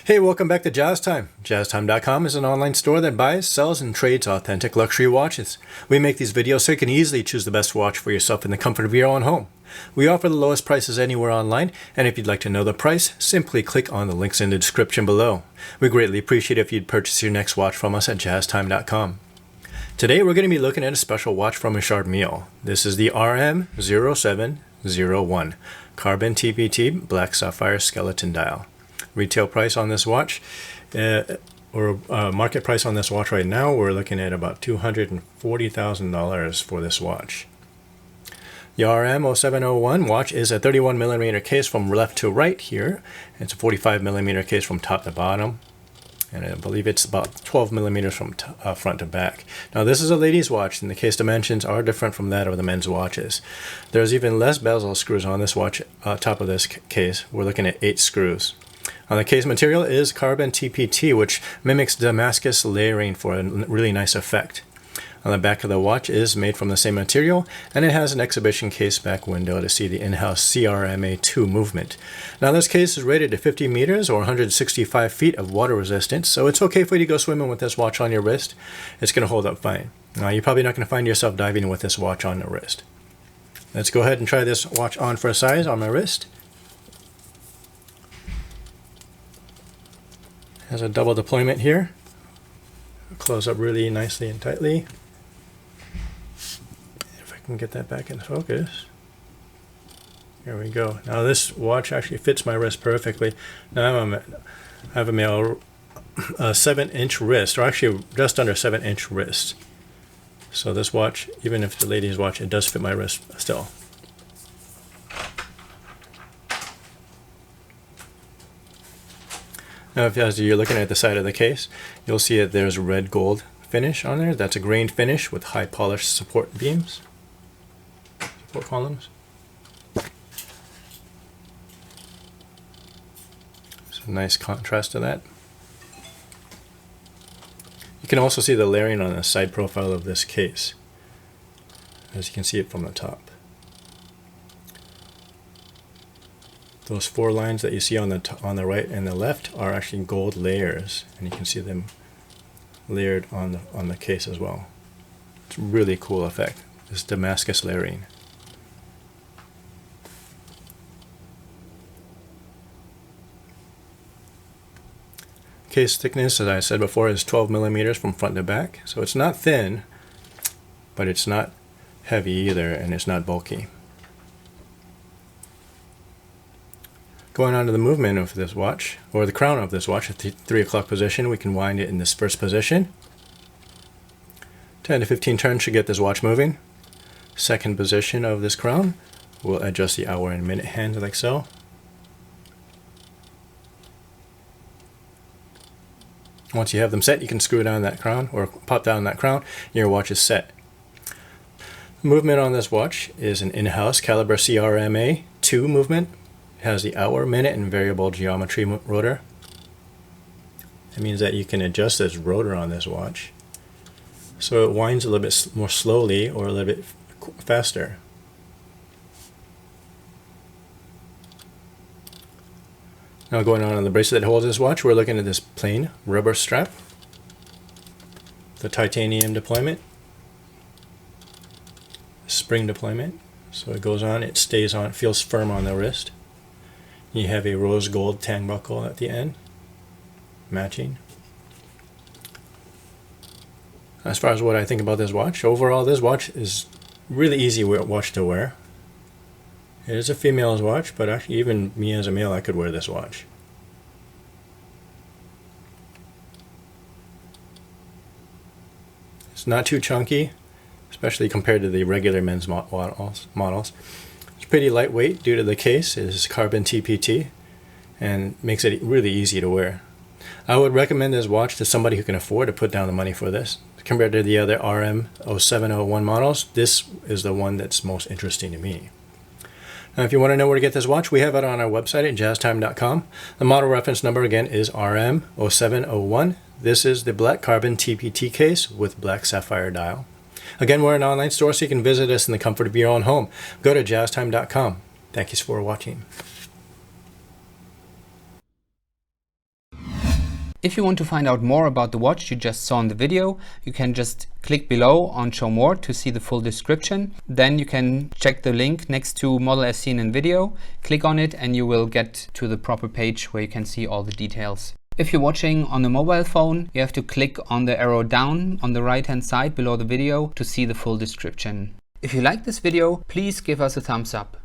Hey, welcome back to Jazz Time. JazzTime.com is an online store that buys, sells, and trades authentic luxury watches. We make these videos so you can easily choose the best watch for yourself in the comfort of your own home. We offer the lowest prices anywhere online, and if you'd like to know the price, simply click on the links in the description below. We greatly appreciate if you'd purchase your next watch from us at JazzTime.com. Today we're going to be looking at a special watch from Richard Mille. This is the RM0701 Carbon TPT Black Sapphire Skeleton Dial. Retail price on this watch, market price on this watch right now, we're looking at about $240,000 for this watch. The RM0701 watch is a 31mm case from left to right here. It's a 45mm case from top to bottom. And I believe it's about 12mm from front to back. Now this is a lady's watch, and the case dimensions are different from that of the men's watches. There's even less bezel screws on this watch, top of this case. We're looking at 8 screws. The case material is carbon TPT, which mimics Damascus layering for a really nice effect. On the back of the watch is made from the same material, and it has an exhibition case back window to see the in-house CRMA2 movement. Now this case is rated to 50 meters or 165 feet of water resistance, so it's okay for you to go swimming with this watch on your wrist. It's going to hold up fine. Now you're probably not going to find yourself diving with this watch on the wrist. Let's go ahead and try this watch on for size on my wrist. Has a double deployment here. Close up really nicely and tightly. If I can get that back into focus. There we go. Now this watch actually fits my wrist perfectly. Now I have a 7-inch wrist, or actually just under 7-inch wrist. So this watch, even if the ladies watch, it does fit my wrist still. Now, as you're looking at the side of the case, you'll see that there's red gold finish on there. That's a grained finish with high polished support beams, support columns. It's a nice contrast to that. You can also see the layering on the side profile of this case, as you can see it from the top. Those 4 lines that you see on the right and the left are actually gold layers, and you can see them layered on the case as well. It's a really cool effect, this Damascus layering. Case thickness, as I said before, is 12mm from front to back, so it's not thin, but it's not heavy either, and it's not bulky. Going on to the movement of this watch, or the crown of this watch, at the 3 o'clock position, we can wind it in this first position. 10 to 15 turns should get this watch moving. Second position of this crown, we'll adjust the hour and minute hands like so. Once you have them set, you can screw down that crown, or pop down that crown, and your watch is set. Movement on this watch is an in-house caliber CRMA2 movement. It has the hour, minute, and variable geometry rotor. That means that you can adjust this rotor on this watch so it winds a little bit more slowly or a little bit faster. Now going on the bracelet that holds this watch, we're looking at this plain rubber strap, the titanium deployment, spring deployment. So it goes on, it stays on, it feels firm on the wrist. You have a rose gold tang buckle at the end, matching. As far as what I think about this watch, overall this watch is really easy watch to wear. It is a female's watch, but actually even me as a male, I could wear this watch. It's not too chunky, especially compared to the regular men's models. It's pretty lightweight due to the case. It is carbon TPT and makes it really easy to wear. I would recommend this watch to somebody who can afford to put down the money for this. Compared to the other RM0701 models, this is the one that's most interesting to me. Now, if you want to know where to get this watch, we have it on our website at jazztime.com. The model reference number again is RM0701. This is the black carbon TPT case with black sapphire dial. Again, we're an online store, so you can visit us in the comfort of your own home. Go to jazztime.com. Thank you for watching. If you want to find out more about the watch you just saw in the video, you can just click below on Show More to see the full description. Then you can check the link next to model as seen in video, click on it and you will get to the proper page where you can see all the details. If you're watching on a mobile phone, you have to click on the arrow down on the right hand side below the video to see the full description. If you like this video, please give us a thumbs up.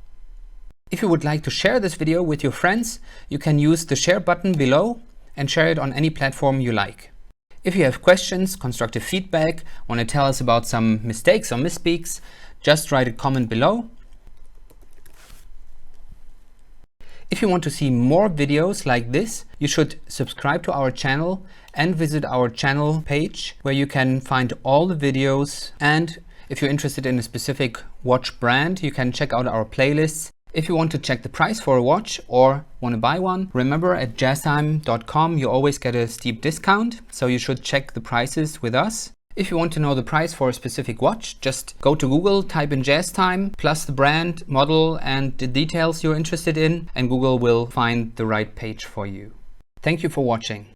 If you would like to share this video with your friends, you can use the share button below and share it on any platform you like. If you have questions, constructive feedback, want to tell us about some mistakes or misspeaks, just write a comment below. If you want to see more videos like this, you should subscribe to our channel and visit our channel page where you can find all the videos. And if you're interested in a specific watch brand, you can check out our playlists. If you want to check the price for a watch or want to buy one, remember at jazztime.com you always get a steep discount, so you should check the prices with us. If you want to know the price for a specific watch, just go to Google, type in JazzTime, plus the brand, model and the details you're interested in, and Google will find the right page for you. Thank you for watching.